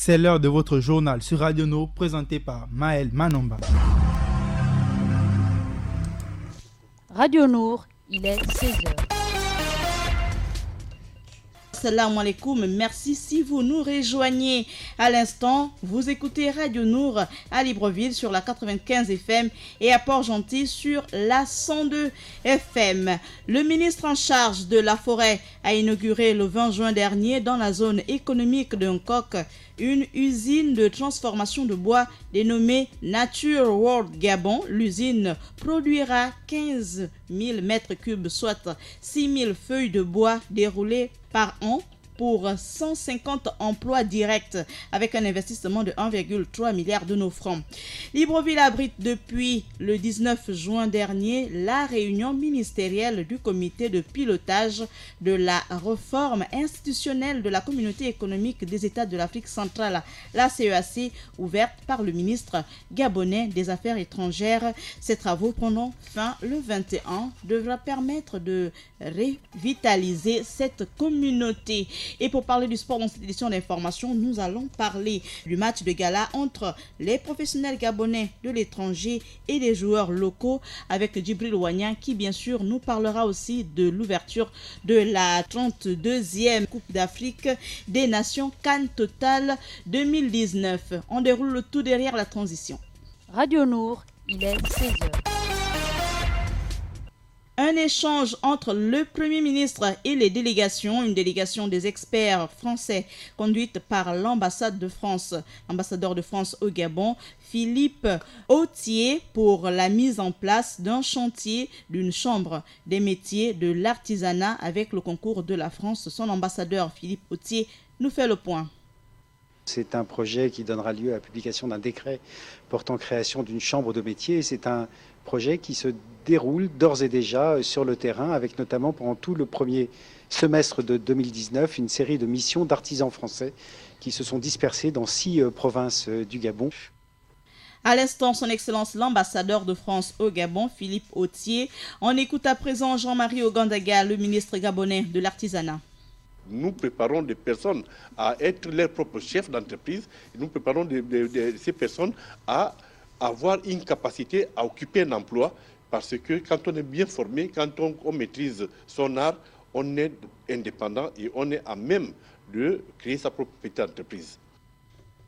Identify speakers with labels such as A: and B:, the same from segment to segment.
A: C'est l'heure de votre journal sur Radio Nour, présenté par Maël Manomba.
B: Radio Nour, il est 16h.
C: Assalamu alaikum, merci si vous nous rejoignez à l'instant. Vous écoutez Radio Nour à Libreville sur la 95 FM et à Port-Gentil sur la 102 FM. Le ministre en charge de la forêt a inauguré le 20 juin dernier dans la zone économique de Nkok une usine de transformation de bois dénommée Nature World Gabon. L'usine produira 15 000 m3, soit 6 000 feuilles de bois déroulées par an pour 150 emplois directs avec un investissement de 1,3 milliard de nos francs. Libreville abrite depuis le 19 juin dernier la réunion ministérielle du comité de pilotage de la réforme institutionnelle de la communauté économique des États de l'Afrique centrale, la CEAC, ouverte par le ministre gabonais des Affaires étrangères. Ces travaux prendront fin le 21 devra permettre de revitaliser cette communauté. Et pour parler du sport dans cette édition d'information, nous allons parler du match de gala entre les professionnels gabonais de l'étranger et les joueurs locaux avec Djibril Ouagnan qui bien sûr nous parlera aussi de l'ouverture de la 32e Coupe d'Afrique des Nations CAN Total 2019. On déroule le tout derrière la transition.
B: Radio Nour, il est 16h.
C: Un échange entre le Premier ministre et les délégations, une délégation des experts français conduite par l'ambassade de France, l'ambassadeur de France au Gabon, Philippe Autier, pour la mise en place d'un chantier d'une chambre des métiers de l'artisanat avec le concours de la France. Son ambassadeur Philippe Autier nous fait le point.
D: C'est un projet qui donnera lieu à la publication d'un décret portant création d'une chambre de métier. C'est un projet qui se déroule d'ores et déjà sur le terrain, avec notamment pendant tout le premier semestre de 2019 une série de missions d'artisans français qui se sont dispersés dans 6 provinces du Gabon.
C: À l'instant, son Excellence l'ambassadeur de France au Gabon, Philippe Autier. On écoute à présent Jean-Marie Ogandaga, le ministre gabonais de l'artisanat.
E: Nous préparons des personnes à être leurs propres chefs d'entreprise. Nous préparons ces personnes à avoir une capacité à occuper un emploi, parce que quand on est bien formé, quand on maîtrise son art, on est indépendant et on est à même de créer sa propre petite entreprise.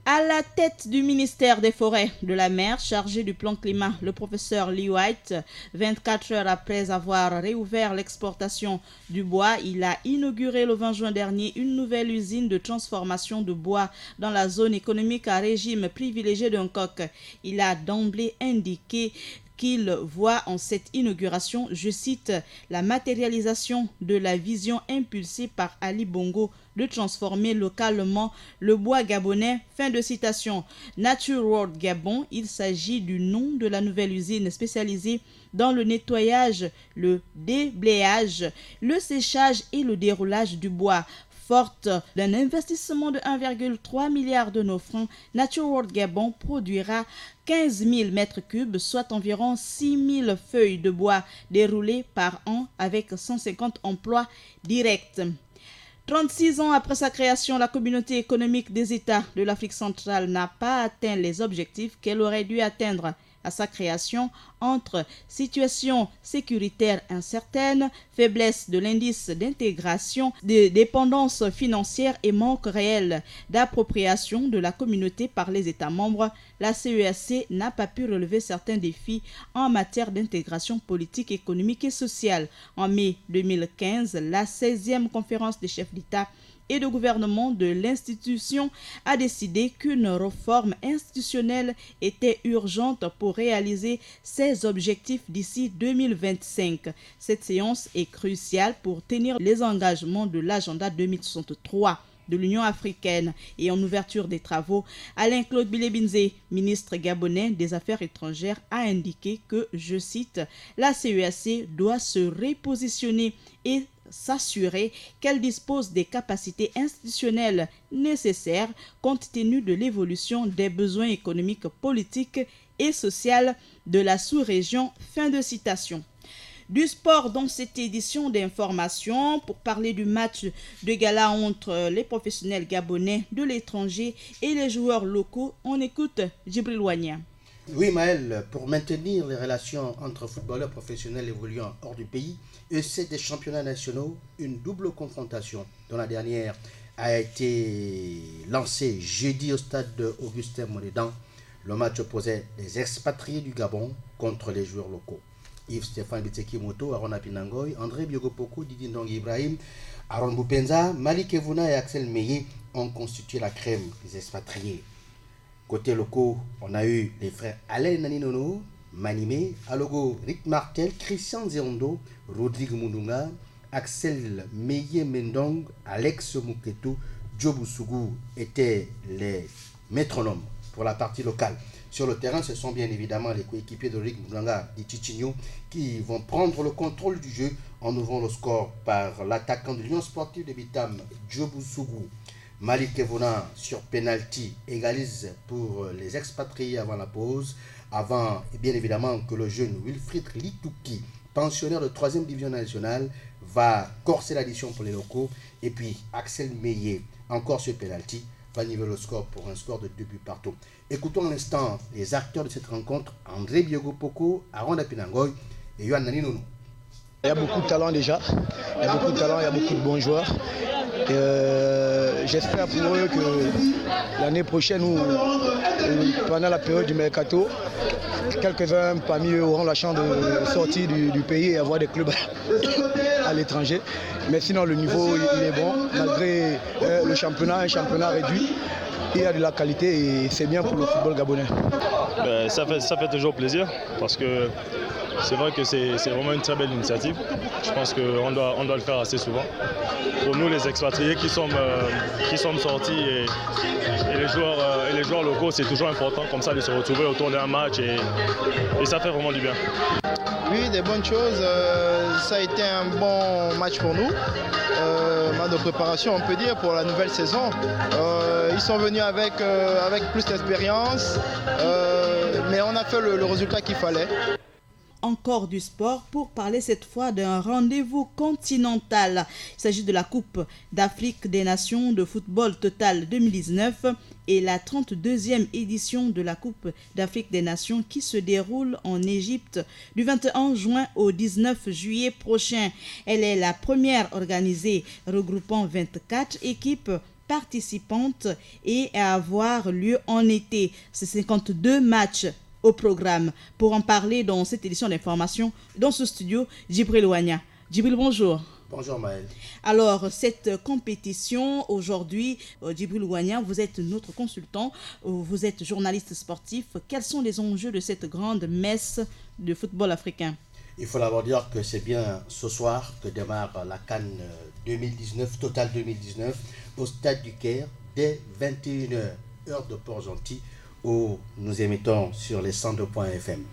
C: À la tête du ministère des Forêts de la Mer, chargé du plan climat, le professeur Lee White, 24 heures après avoir réouvert l'exportation du bois, il a inauguré le 20 juin dernier une nouvelle usine de transformation de bois dans la zone économique à régime privilégié de Nkok. Il a d'emblée indiqué qu'il voit en cette inauguration, je cite, la matérialisation de la vision impulsée par Ali Bongo de transformer localement le bois gabonais. Fin de citation. Nature World Gabon, il s'agit du nom de la nouvelle usine spécialisée dans le nettoyage, le déblayage, le séchage et le déroulage du bois. Forte d'un investissement de 1,3 milliard de nos francs, Nature World Gabon produira 15 000 m3, soit environ 6 000 feuilles de bois déroulées par an avec 150 emplois directs. 36 ans après sa création, la communauté économique des États de l'Afrique centrale n'a pas atteint les objectifs qu'elle aurait dû atteindre à sa création entre situation sécuritaire incertaine, faiblesse de l'indice d'intégration, de dépendance financière et manque réel d'appropriation de la communauté par les États membres. La CEAC n'a pas pu relever certains défis en matière d'intégration politique, économique et sociale. En mai 2015, la 16e conférence des chefs d'État et de gouvernement de l'institution a décidé qu'une réforme institutionnelle était urgente pour réaliser ses objectifs d'ici 2025. Cette séance est cruciale pour tenir les engagements de l'agenda 2063 de l'Union africaine. Et en ouverture des travaux, Alain-Claude Bilebinze, ministre gabonais des Affaires étrangères, a indiqué que, je cite, la CEAC doit se repositionner et s'assurer qu'elle dispose des capacités institutionnelles nécessaires compte tenu de l'évolution des besoins économiques, politiques et sociaux de la sous-région. Fin de citation. Du sport dans cette édition d'information pour parler du match de gala entre les professionnels gabonais de l'étranger et les joueurs locaux. On écoute Djibril Ouania.
F: Oui Maël, pour maintenir les relations entre footballeurs professionnels évoluant hors du pays et ceux des championnats nationaux, une double confrontation dont la dernière a été lancée jeudi au stade de Augustin Monédan. Le match opposait les expatriés du Gabon contre les joueurs locaux. Yves-Stéphane Bitseki-Moto, Aaron Apinangoy, André Biogopoko, Didi Ndong Ibrahim, Aaron Boupenza, Malik Evuna et Axel Meillet ont constitué la crème des expatriés. Côté locaux, on a eu les frères Alain Naninono, Manimé, Alogo Rick Martel, Christian Zerondo, Rodrigue Mundunga, Axel Meillet Mendong, Alex Muketo, Djobu Sougou étaient les métronomes pour la partie locale. Sur le terrain, ce sont bien évidemment les coéquipiers de Rick Mundunga et Tichinho qui vont prendre le contrôle du jeu en ouvrant le score par l'attaquant de l'Union sportive de Bitam, Djobu Sougou. Malik Evuna sur penalty égalise pour les expatriés avant la pause, avant bien évidemment que le jeune Wilfried Litouki, pensionnaire de 3e division nationale, va corser l'addition pour les locaux. Et puis Axel Meillet, encore sur penalty, va niveler le score pour un score de 2 buts partout. Écoutons à l'instant les acteurs de cette rencontre, André Biogopoko, Aaron Apinangoy et Yohan Naninono.
G: Il y a beaucoup de talent déjà, il y a beaucoup de bons joueurs. J'espère pour eux que l'année prochaine ou pendant la période du mercato, quelques-uns parmi eux auront la chance de sortir du pays et avoir des clubs à l'étranger. Mais sinon le niveau il est bon, malgré le championnat, un championnat réduit. Il y a de la qualité et c'est bien pour le football gabonais.
H: Ça fait toujours plaisir parce que c'est vrai que c'est vraiment une très belle initiative. Je pense qu'on doit le faire assez souvent. Pour nous, les expatriés qui sommes sortis et les joueurs locaux, c'est toujours important comme ça de se retrouver autour d'un match et ça fait vraiment du bien.
I: Oui, des bonnes choses. Ça a été un bon match pour nous. Match de préparation, on peut dire, pour la nouvelle saison. Ils sont venus avec plus d'expérience, mais on a fait le résultat qu'il fallait.
C: Encore du sport pour parler cette fois d'un rendez-vous continental. Il s'agit de la Coupe d'Afrique des Nations de football total 2019 et la 32e édition de la Coupe d'Afrique des Nations qui se déroule en Égypte du 21 juin au 19 juillet prochain. Elle est la première organisée regroupant 24 équipes participantes et à avoir lieu en été. C'est 52 matchs au programme. Pour en parler dans cette édition d'information, dans ce studio, Djibril Ouania. Djibril, bonjour.
F: Bonjour Maël.
C: Alors, cette compétition, aujourd'hui, Djibril Ouania, vous êtes notre consultant, vous êtes journaliste sportif. Quels sont les enjeux de cette grande messe de football africain?
F: Il faut d'abord dire que c'est bien ce soir que démarre la CAN 2019, Total 2019, au stade du Caire, dès 21h, heure de Port-Gentil, où nous émettons sur les 102.fm.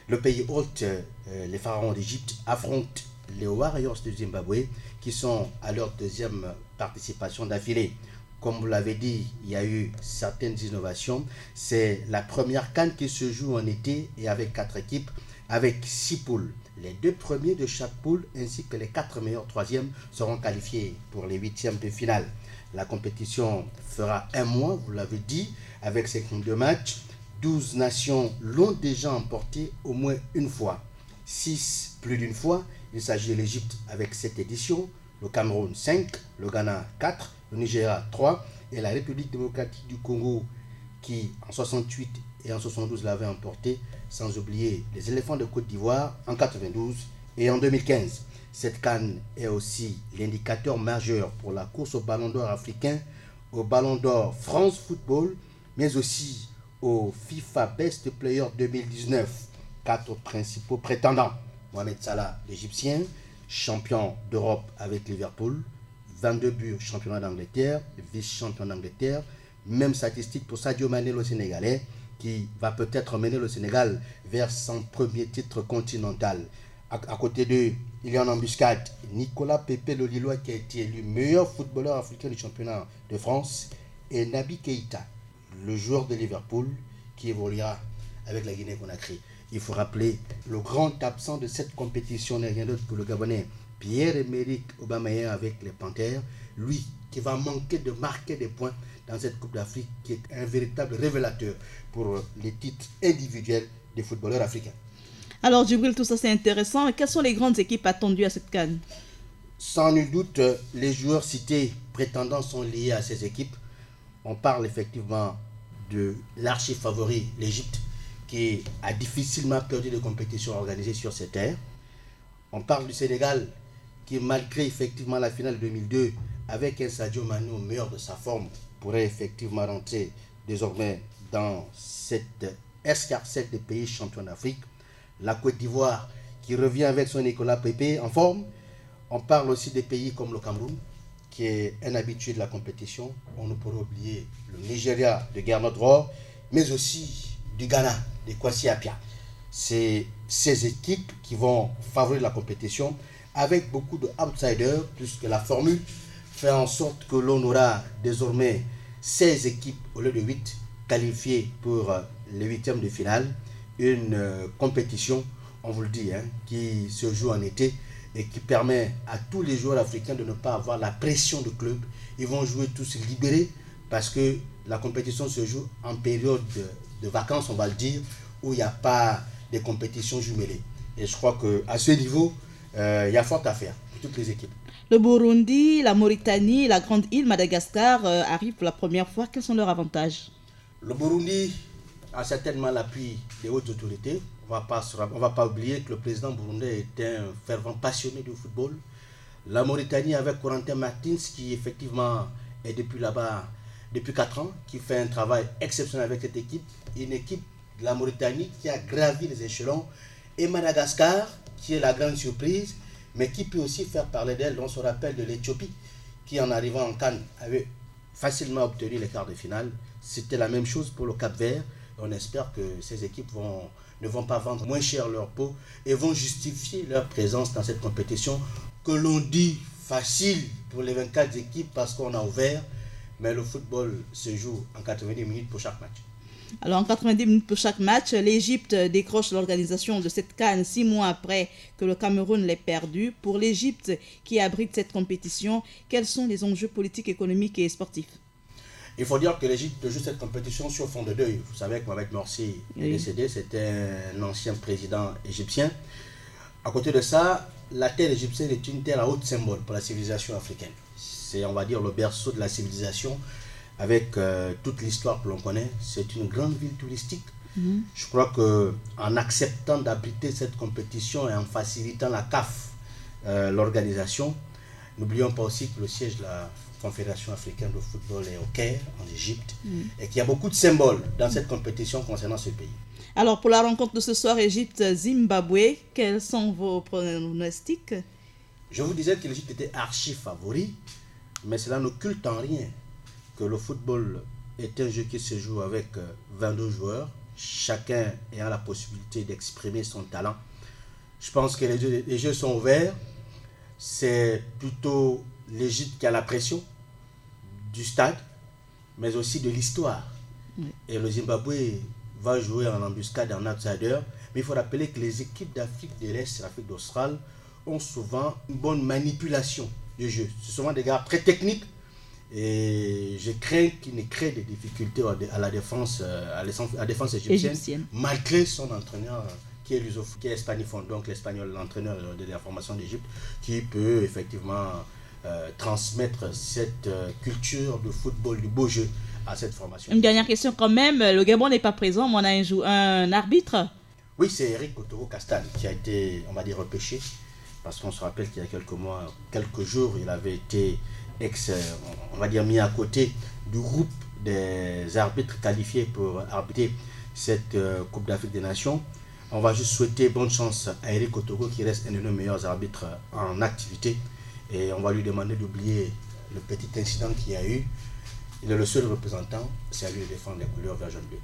F: Le pays hôte, les pharaons d'Égypte, affrontent les Warriors du Zimbabwe qui sont à leur deuxième participation d'affilée. Comme vous l'avez dit, il y a eu certaines innovations. C'est la première CAN qui se joue en été et avec 4 équipes, avec 6 poules. Les 2 premiers de chaque poule ainsi que les 4 meilleurs troisièmes seront qualifiés pour les 8e de finale. La compétition fera un mois, vous l'avez dit, avec 52 matchs. 12 nations l'ont déjà emporté au moins une fois. 6 plus d'une fois. Il s'agit de l'Égypte avec 7 éditions, le Cameroun 5, le Ghana 4, le Nigeria 3 et la République démocratique du Congo qui en 68 et en 72 l'avait emporté, sans oublier les éléphants de Côte d'Ivoire en 92 et en 2015. Cette CAN est aussi l'indicateur majeur pour la course au Ballon d'Or africain, au Ballon d'Or France Football, mais aussi au FIFA Best Player 2019. 4 principaux prétendants. Mohamed Salah, l'Égyptien, champion d'Europe avec Liverpool, 22 buts championnat d'Angleterre, vice-champion d'Angleterre. Même statistique pour Sadio Mané, le Sénégalais, qui va peut-être mener le Sénégal vers son premier titre continental. À côté d'eux, il y a en embuscade Nicolas Pepe, le Lillois, qui a été élu meilleur footballeur africain du championnat de France, et Naby Keïta, le joueur de Liverpool, qui évoluera avec la Guinée-Conakry. Il faut rappeler le grand absent de cette compétition n'est rien d'autre que le Gabonais Pierre-Emerick Aubameyang avec les Panthères, lui qui va manquer de marquer des points dans cette Coupe d'Afrique qui est un véritable révélateur pour les titres individuels des footballeurs africains.
C: Alors Djibril, tout ça c'est intéressant. Quelles sont les grandes équipes attendues à cette CAN?
F: Sans nul doute, les joueurs cités prétendants sont liés à ces équipes. On parle effectivement de l'archi-favori, l'Égypte, qui a difficilement perdu de compétitions organisées sur ses terres. On parle du Sénégal, qui malgré effectivement la finale 2002, avec un Sadio Mané au meilleur de sa forme, pourrait effectivement rentrer désormais dans cette escarcelle des pays champions d'Afrique. La Côte d'Ivoire, qui revient avec son Nicolas Pepe en forme. On parle aussi des pays comme le Cameroun, qui est un habitué de la compétition. On ne pourrait oublier le Nigeria de Gernot Rohr, mais aussi du Ghana, de Kwasi Appiah. C'est ces équipes qui vont favoriser la compétition avec beaucoup de outsiders, puisque la formule fait en sorte que l'on aura désormais 16 équipes au lieu de 8 qualifiées pour les huitièmes de finale. Une compétition, on vous le dit, qui se joue en été et qui permet à tous les joueurs africains de ne pas avoir la pression de club. Ils vont jouer tous libérés parce que la compétition se joue en période de vacances, on va le dire, où il n'y a pas de compétitions jumelées. Et je crois qu'à ce niveau, il y a fort à faire pour toutes les équipes.
C: Le Burundi, la Mauritanie, la Grande Île, Madagascar arrivent pour la première fois. Quels sont leurs avantages?
F: Le Burundi a certainement l'appui des hautes autorités. On ne va pas oublier que le président burundais était un fervent passionné du football. La Mauritanie avec Corentin Martins qui effectivement est depuis là-bas depuis 4 ans, qui fait un travail exceptionnel avec cette équipe. Une équipe de la Mauritanie qui a gravi les échelons. Et Madagascar qui est la grande surprise, mais qui peut aussi faire parler d'elle. On se rappelle de l'Éthiopie qui en arrivant en CAN avait facilement obtenu les quarts de finale. C'était la même chose pour le Cap-Vert. On espère que ces équipes ne vont pas vendre moins cher leur peau et vont justifier leur présence dans cette compétition que l'on dit facile pour les 24 équipes parce qu'on a ouvert, mais le football se joue en 90 minutes pour chaque match.
C: Alors en 90 minutes pour chaque match, l'Égypte décroche l'organisation de cette CAN 6 mois après que le Cameroun l'ait perdue. Pour l'Égypte qui abrite cette compétition, quels sont les enjeux politiques, économiques et sportifs?
F: Il faut dire que l'Égypte joue cette compétition sur fond de deuil. Vous savez que Mohamed Morsi est décédé, c'était un ancien président égyptien. À côté de ça, la terre égyptienne est une terre à haut symbole pour la civilisation africaine. C'est, on va dire, le berceau de la civilisation avec toute l'histoire que l'on connaît. C'est une grande ville touristique. Je crois qu'en acceptant d'abriter cette compétition et en facilitant la CAF, l'organisation, n'oublions pas aussi que le siège de la Confédération africaine de football est au Caire, en Égypte, et qu'il y a beaucoup de symboles dans cette compétition concernant ce pays.
C: Alors pour la rencontre de ce soir, Égypte-Zimbabwe, quels sont vos pronostics?
F: Je vous disais que l'Égypte était archi-favori, mais cela n'occulte en rien que le football est un jeu qui se joue avec 22 joueurs, chacun ayant la possibilité d'exprimer son talent. Je pense que les jeux sont ouverts. C'est plutôt l'Égypte qui a la pression du stade, mais aussi de l'histoire. Et le Zimbabwe va jouer en embuscade, en outsider. Mais il faut rappeler que les équipes d'Afrique de l'Est et d'Afrique australe ont souvent une bonne manipulation du jeu. C'est souvent des gars très techniques. Et je crains qu'il ne crée des difficultés à la défense, à la défense égyptienne, malgré son entraîneur qui est hispanophone, donc l'espagnol, l'entraîneur de la formation d'Égypte, qui peut effectivement transmettre cette culture de football, du beau jeu à cette formation.
C: Une dernière question quand même, le Gabon n'est pas présent, mais on a un arbitre.
F: Oui, c'est Eric Kotoko Castan qui a été, on va dire, repêché, parce qu'on se rappelle qu'il y a quelques jours, il avait été on va dire mis à côté du groupe des arbitres qualifiés pour arbitrer cette Coupe d'Afrique des Nations. On va juste souhaiter bonne chance à Eric Kotoko qui reste un de nos meilleurs arbitres en activité et on va lui demander d'oublier le petit incident qu'il y a eu. Il est le seul représentant, c'est à lui de défendre les couleurs vert jaune bleu.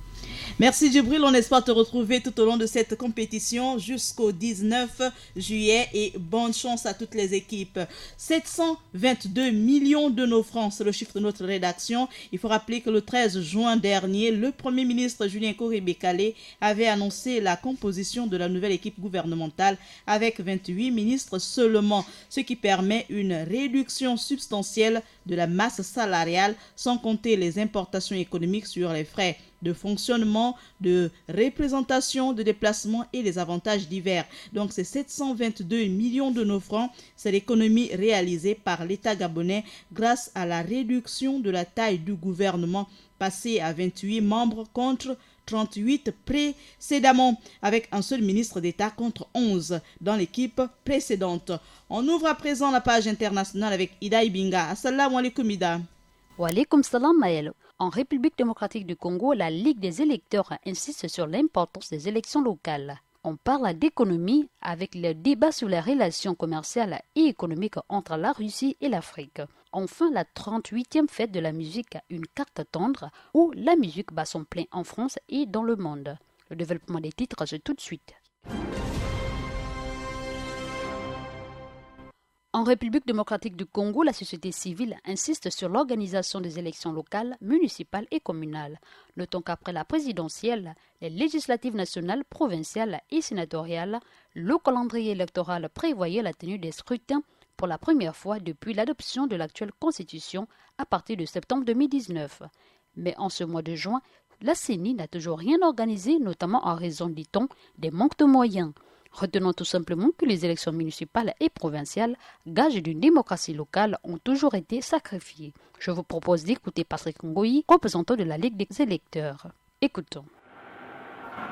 C: Merci Djibril, on espère te retrouver tout au long de cette compétition jusqu'au 19 juillet et bonne chance à toutes les équipes. 722 millions de nos francs, c'est le chiffre de notre rédaction. Il faut rappeler que le 13 juin dernier, le Premier ministre Julien Koré-Bekale avait annoncé la composition de la nouvelle équipe gouvernementale avec 28 ministres seulement, ce qui permet une réduction substantielle de la masse salariale sans compter les importations économiques sur les frais de fonctionnement, de représentation, de déplacement et les avantages divers. Donc, c'est 722 millions de nos francs. C'est l'économie réalisée par l'État gabonais grâce à la réduction de la taille du gouvernement passé à 28 membres contre 38 précédemment, avec un seul ministre d'État contre 11 dans l'équipe précédente. On ouvre à présent la page internationale avec Ida Ibinga. Assalamu alaikum Ida.
B: Wa alaikum salam Maël. En République démocratique du Congo, la Ligue des électeurs insiste sur l'importance des élections locales. On parle d'économie avec le débat sur les relations commerciales et économiques entre la Russie et l'Afrique. Enfin, la 38e fête de la musique, une carte tendre où la musique bat son plein en France et dans le monde. Le développement des titres, c'est tout de suite. En République démocratique du Congo, la société civile insiste sur l'organisation des élections locales, municipales et communales. Notons qu'après la présidentielle, les législatives nationales, provinciales et sénatoriales, le calendrier électoral prévoyait la tenue des scrutins pour la première fois depuis l'adoption de l'actuelle constitution à partir de septembre 2019. Mais en ce mois de juin, la CENI n'a toujours rien organisé, notamment en raison, dit-on, des manques de moyens. Retenons tout simplement que les élections municipales et provinciales, gage d'une démocratie locale, ont toujours été sacrifiées. Je vous propose d'écouter Patrick Ngoyi, représentant de la Ligue des électeurs. Écoutons.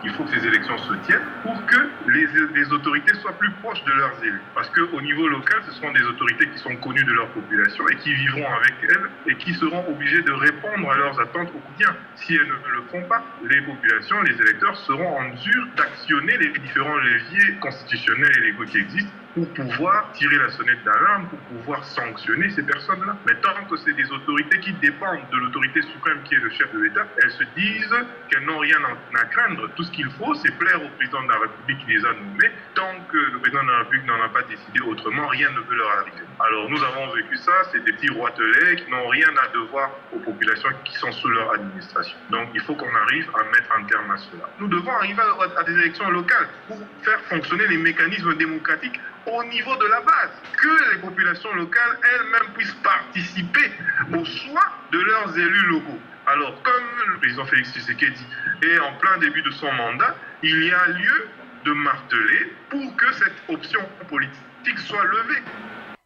J: Il faut que ces élections se tiennent pour que les autorités soient plus proches de leurs élus. Parce qu'au niveau local, ce sont des autorités qui sont connues de leur population et qui vivront avec elles et qui seront obligées de répondre à leurs attentes au quotidien. Si elles ne le font pas, les populations, les électeurs seront en mesure d'actionner les différents leviers constitutionnels et légaux qui existent pour pouvoir tirer la sonnette d'alarme, pour pouvoir sanctionner ces personnes-là. Mais tant que c'est des autorités qui dépendent de l'autorité suprême qui est le chef de l'État, elles se disent qu'elles n'ont rien à craindre. Tout ce qu'il faut, c'est plaire au président de la République qui les a nommés. Tant que le président de la République n'en a pas décidé autrement, rien ne peut leur arriver. Alors nous avons vécu ça, c'est des petits roitelets qui n'ont rien à devoir aux populations qui sont sous leur administration. Donc il faut qu'on arrive à mettre un terme à cela. Nous devons arriver à des élections locales pour faire fonctionner les mécanismes démocratiques au niveau de la base, que les populations locales elles-mêmes puissent participer au choix de leurs élus locaux. Alors, comme le président Félix Tshisekedi est en plein début de son mandat, il y a lieu de marteler pour que cette option politique soit levée.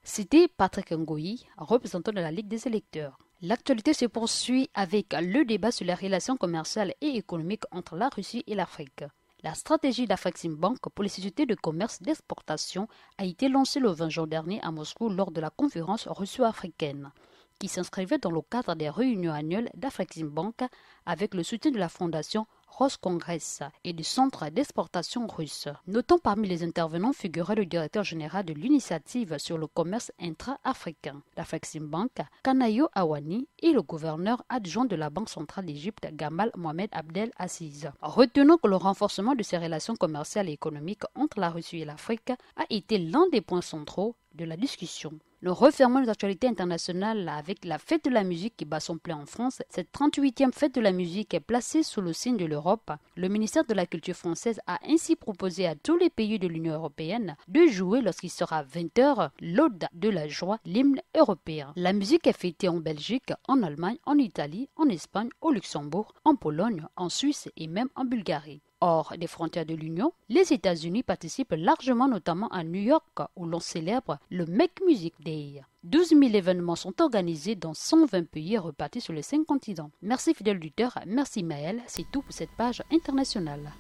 B: C'était Patrick Ngoyi, représentant de la Ligue des électeurs. L'actualité se poursuit avec le débat sur les relations commerciales et économiques entre la Russie et l'Afrique. La stratégie d'Afreximbank pour les sociétés de commerce d'exportation a été lancée le 20 juin dernier à Moscou lors de la conférence russo-africaine, qui s'inscrivait dans le cadre des réunions annuelles d'Afreximbank avec le soutien de la fondation Roscongress et du centre d'exportation russe. Notons parmi les intervenants figurait le directeur général de l'initiative sur le commerce intra-africain, l'Afreximbank, Kanayo Awani, et le gouverneur adjoint de la Banque centrale d'Égypte, Gamal Mohamed Abdel Aziz. Retenons que le renforcement de ces relations commerciales et économiques entre la Russie et l'Afrique a été l'un des points centraux de la discussion. Le refermement des actualités internationales avec la fête de la musique qui bat son plein en France, cette 38e fête de la musique est placée sous le signe de l'Europe. Le ministère de la Culture française a ainsi proposé à tous les pays de l'Union européenne de jouer lorsqu'il sera 20h l'Ode de la joie, l'hymne européen. La musique est fêtée en Belgique, en Allemagne, en Italie, en Espagne, au Luxembourg, en Pologne, en Suisse et même en Bulgarie. Hors des frontières de l'Union, les États-Unis participent largement, notamment à New York, où l'on célèbre le Make Music Day. 12 000 événements sont organisés dans 120 pays repartis sur les 5 continents. Merci fidèles auditeurs, merci Maël, c'est tout pour cette page internationale.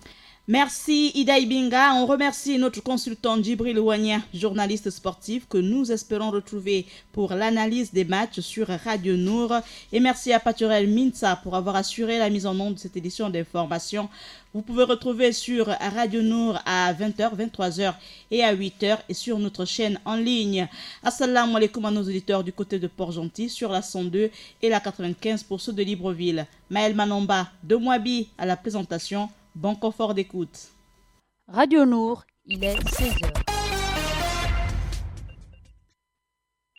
C: Merci Ida Ibinga. On remercie notre consultant Djibril Ouania, journaliste sportif que nous espérons retrouver pour l'analyse des matchs sur Radio Nour. Et merci à Paturel Minsa pour avoir assuré la mise en onde de cette édition d'information. Vous pouvez retrouver sur Radio Nour à 20h, 23h et à 8h et sur notre chaîne en ligne. Assalamu alaikum à nos auditeurs du côté de Port-Gentil sur la 102 et la 95 pour ceux de Libreville. Maël Manomba de Mouabi à la présentation. Bon confort d'écoute.
B: Radio Nour, il est 16h.